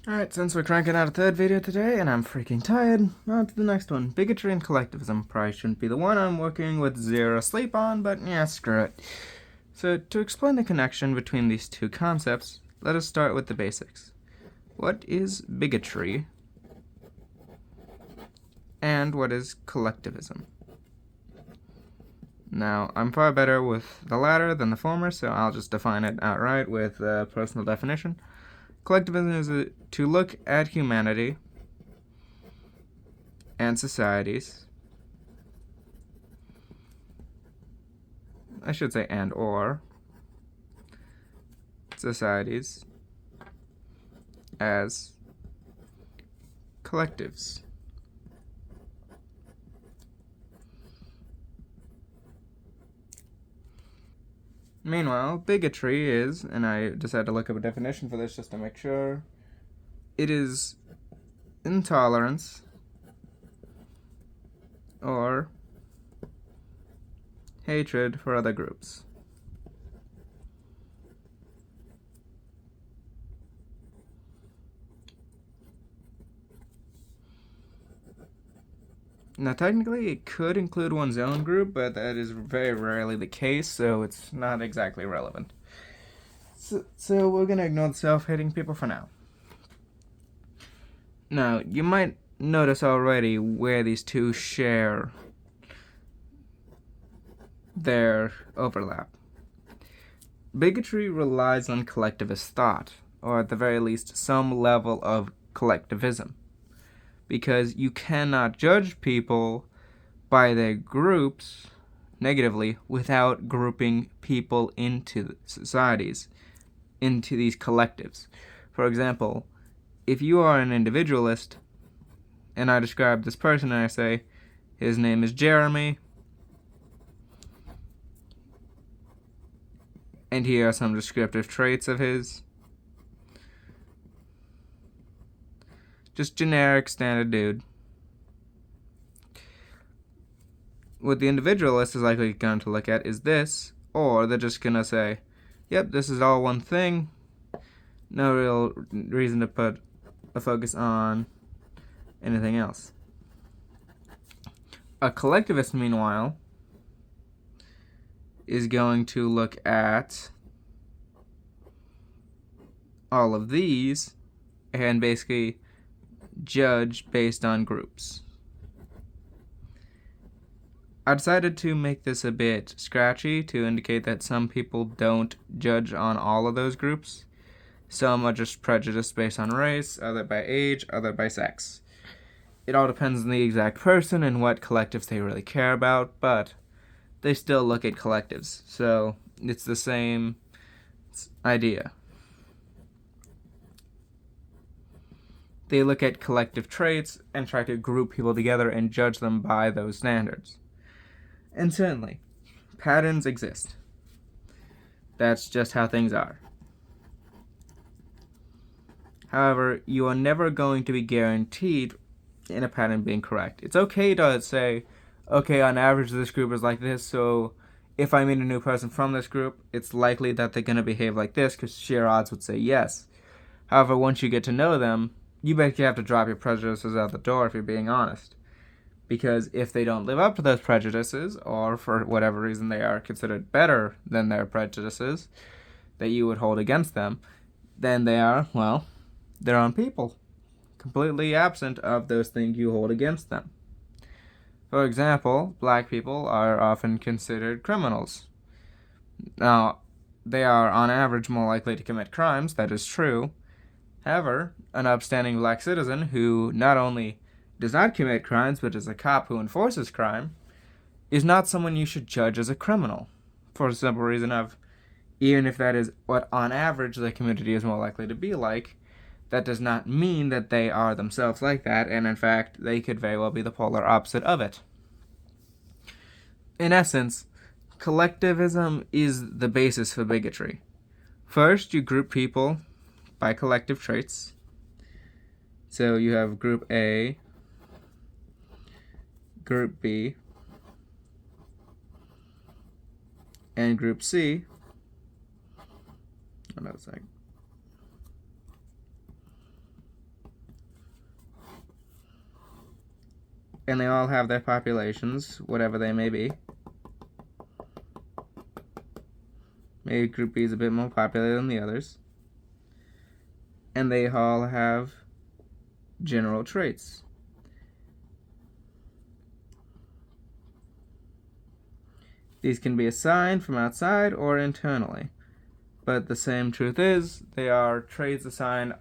Alright, since we're cranking out a third video today and I'm freaking tired, on to the next one. Bigotry and collectivism. Probably shouldn't be the one I'm working with zero sleep on, but yeah, screw it. So, to explain the connection between these two concepts, let us start with the basics. What is bigotry? And what is collectivism? Now, I'm far better with the latter than the former, so I'll just define it outright with a personal definition. Collectivism is to look at humanity and societies, I should say and or, societies as collectives. Meanwhile, bigotry is, and I decided to look up a definition for this just to make sure, it is intolerance or hatred for other groups. Now, technically, it could include one's own group, but that is very rarely the case, so it's not exactly relevant. So we're going to ignore the self-hating people for now. Now, you might notice already where these two share their overlap. Bigotry relies on collectivist thought, or at the very least, some level of collectivism, because you cannot judge people by their groups negatively without grouping people into societies, into these collectives. For example, if you are an individualist, and I describe this person and I say, his name is Jeremy, and here are some descriptive traits of his. Just generic, standard dude. What the individualist is likely going to look at is this, or they're just going to say, yep, this is all one thing. No real reason to put a focus on anything else. A collectivist, meanwhile, is going to look at all of these and basically judge based on groups. I decided to make this a bit scratchy to indicate that some people don't judge on all of those groups. Some are just prejudiced based on race, other by age, other by sex. It all depends on the exact person and what collectives they really care about, but they still look at collectives, so it's the same idea. They look at collective traits and try to group people together and judge them by those standards. And certainly, patterns exist. That's just how things are. However, you are never going to be guaranteed in a pattern being correct. It's okay to say, okay, on average this group is like this, so if I meet a new person from this group, it's likely that they're going to behave like this, because sheer odds would say yes. However, once you get to know them, you basically have to drop your prejudices out the door if you're being honest. Because if they don't live up to those prejudices, or for whatever reason they are considered better than their prejudices that you would hold against them, then they are, well, their own people, completely absent of those things you hold against them. For example, black people are often considered criminals. Now, they are on average more likely to commit crimes, that is true. However, an upstanding black citizen who not only does not commit crimes but is a cop who enforces crime is not someone you should judge as a criminal, for the simple reason of, even if that is what on average the community is more likely to be like, that does not mean that they are themselves like that, and in fact, they could very well be the polar opposite of it. In essence, collectivism is the basis for bigotry. First, you group people by collective traits. So you have group A, group B, and group C. Hold on a second. and they all have their populations, whatever they may be. Maybe Group B is a bit more popular than the others. And they all have general traits. These can be assigned from outside or internally. But the same truth is, they are traits assigned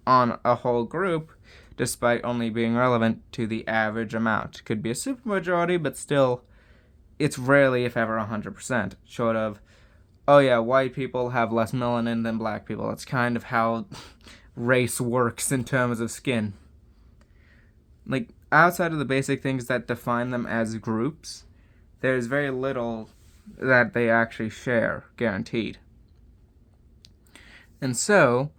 on a whole group, despite only being relevant to the average amount. Could be a supermajority, but still, it's rarely, if ever, 100%. Short of, oh yeah, white people have less melanin than black people. That's kind of how race works in terms of skin. Like, outside of the basic things that define them as groups, there's very little that they actually share, guaranteed. And so,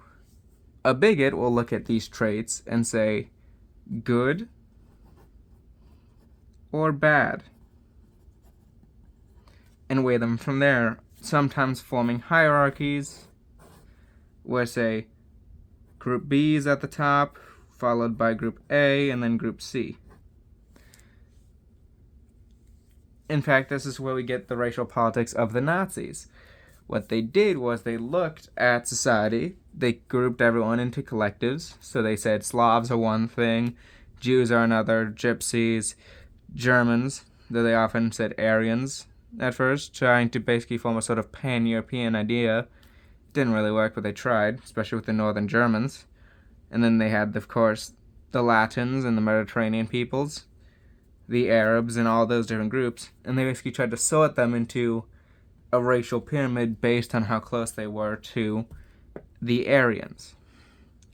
a bigot will look at these traits and say, good or bad, and weigh them from there, sometimes forming hierarchies, where, say, Group B is at the top, followed by Group A, and then Group C. In fact, this is where we get the racial politics of the Nazis. What they did was they looked at society, they grouped everyone into collectives, so they said Slavs are one thing, Jews are another, Gypsies, Germans, though they often said Aryans at first, trying to basically form a sort of pan-European idea. Didn't really work, but they tried, especially with the northern Germans. And then they had, of course, the Latins and the Mediterranean peoples, the Arabs, and all those different groups. And they basically tried to sort them into a racial pyramid based on how close they were to the Aryans,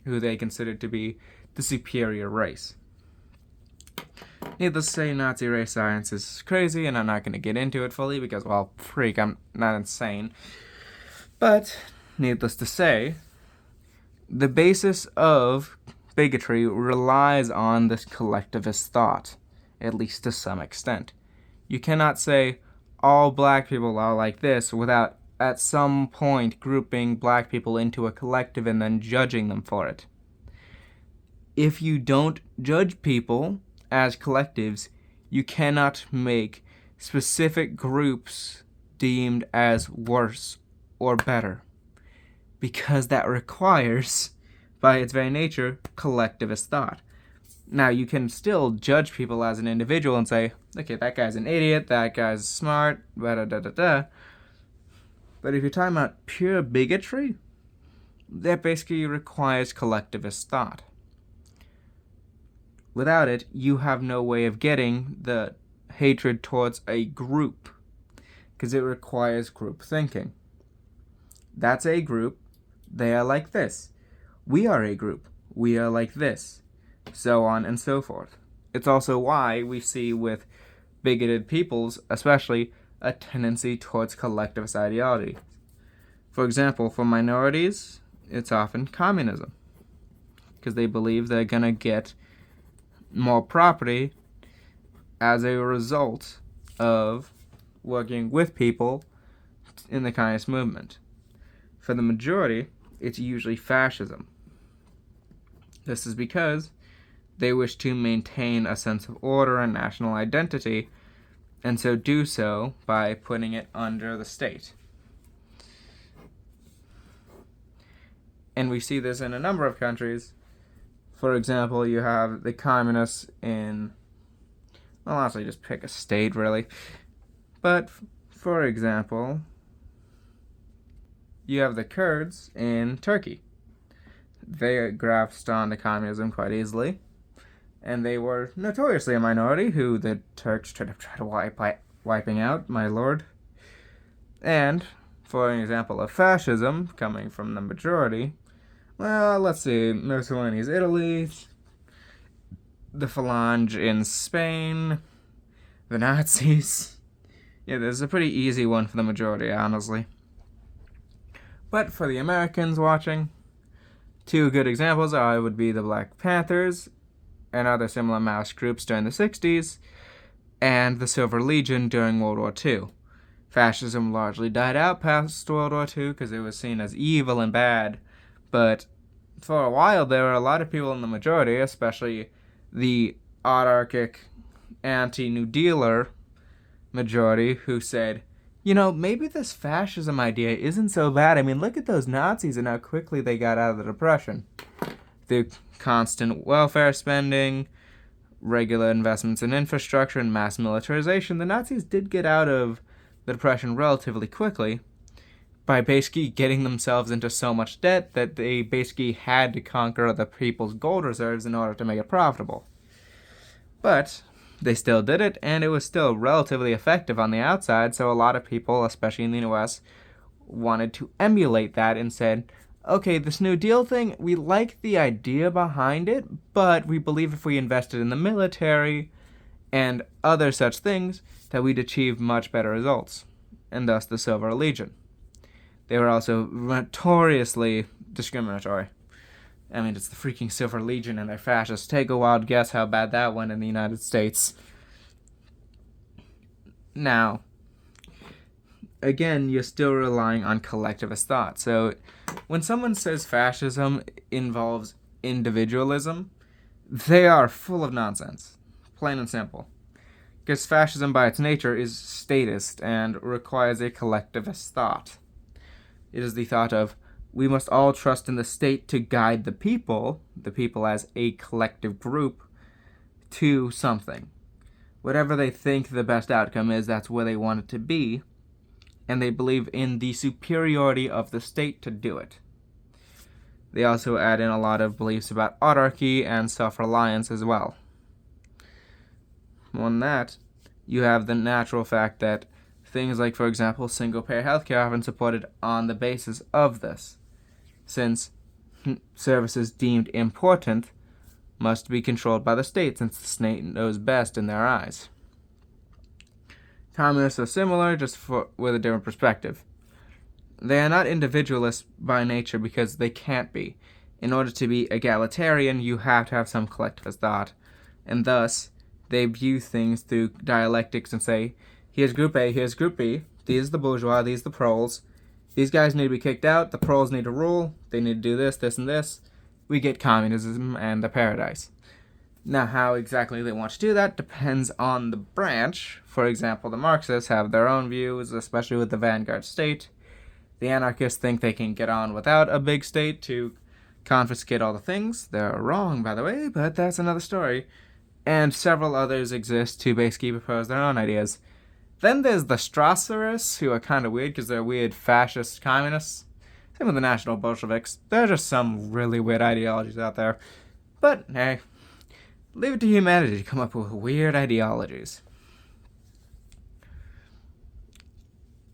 who they considered to be the superior race. Needless to say, Nazi race science is crazy, and I'm not going to get into it fully because, well, freak, I'm not insane. But, needless to say, the basis of bigotry relies on this collectivist thought, at least to some extent. You cannot say all black people are like this without at some point grouping black people into a collective and then judging them for it. If you don't judge people as collectives, you cannot make specific groups deemed as worse or better, because that requires, by its very nature, collectivist thought. Now, you can still judge people as an individual and say, okay, that guy's an idiot, that guy's smart, da-da-da-da-da. But if you're talking about pure bigotry, that basically requires collectivist thought. Without it, you have no way of getting the hatred towards a group, because it requires group thinking. That's a group, they are like this. We are a group, we are like this. So on and so forth. It's also why we see with bigoted peoples, especially, a tendency towards collectivist ideology. For example, for minorities, it's often communism, because they believe they're going to get more property as a result of working with people in the communist movement. For the majority, it's usually fascism. This is because they wish to maintain a sense of order and national identity, and so do so by putting it under the state. And we see this in a number of countries. For example, you have the communists in, well, honestly, just pick a state, really. But, for example, you have the Kurds in Turkey. They grasped onto communism quite easily, and they were notoriously a minority who the Turks tried to wiping out, my lord. And, for an example of fascism coming from the majority, well, let's see, Mussolini's Italy, the Falange in Spain, the Nazis. Yeah, there's a pretty easy one for the majority, honestly. But for the Americans watching, two good examples would be the Black Panthers and other similar mass groups during the 60s, and the Silver Legion during World War II. Fascism largely died out past World War II because it was seen as evil and bad, but for a while there were a lot of people in the majority, especially the autarchic anti-New Dealer majority who said, maybe this fascism idea isn't so bad. I mean, look at those Nazis and how quickly they got out of the Depression. Through constant welfare spending, regular investments in infrastructure, and mass militarization, the Nazis did get out of the Depression relatively quickly by basically getting themselves into so much debt that they basically had to conquer other people's gold reserves in order to make it profitable. But they still did it, and it was still relatively effective on the outside, so a lot of people, especially in the US, wanted to emulate that and said, okay, this New Deal thing, we like the idea behind it, but we believe if we invested in the military and other such things, that we'd achieve much better results, and thus the Silver Legion. They were also notoriously discriminatory. I mean, it's the freaking Silver Legion and they're fascists. Take a wild guess how bad that went in the United States. Now, again, you're still relying on collectivist thought. So, when someone says fascism involves individualism, they are full of nonsense. Plain and simple. Because fascism by its nature is statist and requires a collectivist thought. It is the thought of, we must all trust in the state to guide the people as a collective group, to something. Whatever they think the best outcome is, that's where they want it to be, and they believe in the superiority of the state to do it. They also add in a lot of beliefs about autarky and self-reliance as well. On that, you have the natural fact that things like, for example, single-payer healthcare are often supported on the basis of this, since services deemed important must be controlled by the state, since the state knows best in their eyes. Communists are similar, just with a different perspective. They are not individualists by nature because they can't be. In order to be egalitarian, you have to have some collectivist thought, and thus they view things through dialectics and say, here's Group A, here's Group B, these are the bourgeois, these are the proles. These guys need to be kicked out, the proles need to rule, they need to do this, this, and this. We get communism and the paradise. Now, how exactly they want to do that depends on the branch. For example, the Marxists have their own views, especially with the vanguard state. The anarchists think they can get on without a big state to confiscate all the things. They're wrong, by the way, but that's another story. And several others exist to basically propose their own ideas. Then there's the Strasserists, who are kind of weird because they're weird fascist communists. Same with the National Bolsheviks. There are just some really weird ideologies out there. But, hey, leave it to humanity to come up with weird ideologies.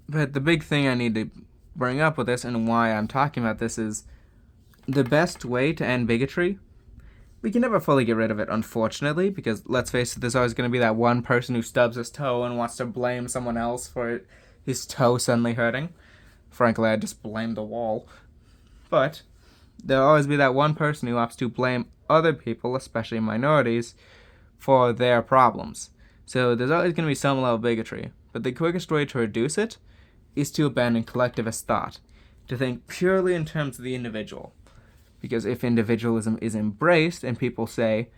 But the big thing I need to bring up with this and why I'm talking about this is the best way to end bigotry. We can never fully get rid of it, unfortunately, because, let's face it, there's always going to be that one person who stubs his toe and wants to blame someone else for his toe suddenly hurting. Frankly, I'd just blame the wall. But there'll always be that one person who opts to blame other people, especially minorities, for their problems. So there's always going to be some level of bigotry. But the quickest way to reduce it is to abandon collectivist thought, to think purely in terms of the individual. Because if individualism is embraced and people say,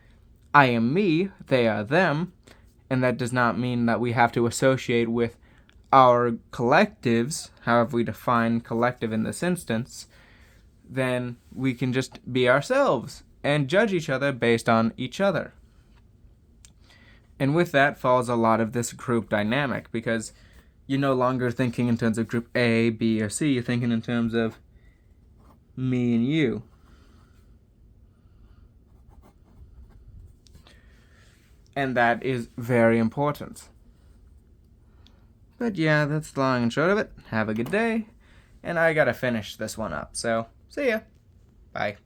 I am me, they are them, and that does not mean that we have to associate with our collectives, however we define collective in this instance, then we can just be ourselves and judge each other based on each other. And with that falls a lot of this group dynamic, because you're no longer thinking in terms of group A, B, or C, you're thinking in terms of me and you. And that is very important. But yeah, that's the long and short of it. Have a good day. And I gotta finish this one up. So, see ya. Bye.